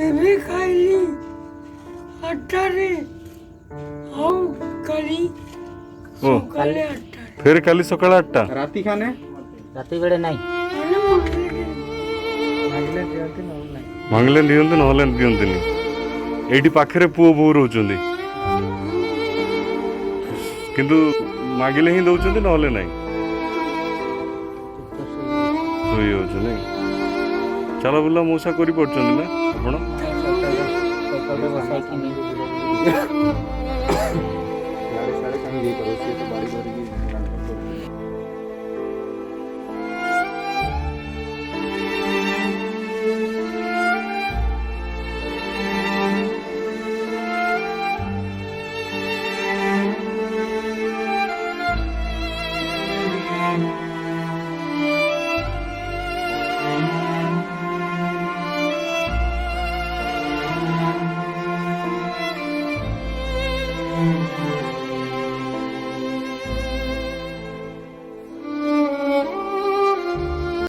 ଏବେ ଖାଇଲି 8ଟାରେ ଆଉ କାଲି ଓ ସକାଳେ 8ଟାରେ फिर काली सकाळ 8टा राती खाने ରାତି ବେଳେ ନାହିଁ। ମାନେ ମନ୍ଦିରରେ मांगले दियंती नहुल नाही भांगले दियंतु नहले दियंतुनी एठी पाखरे पुओ बोउ रहउचंदी किंतु मागिले ही दउचंदी नहले नाही सोई होउछ नाही चला बुला मोसा करि पडचंदी ना आपण ସକାଳେ ବସାଇକି ନେଇକି साडे साडे कमी दे करो से तो बारी बारी की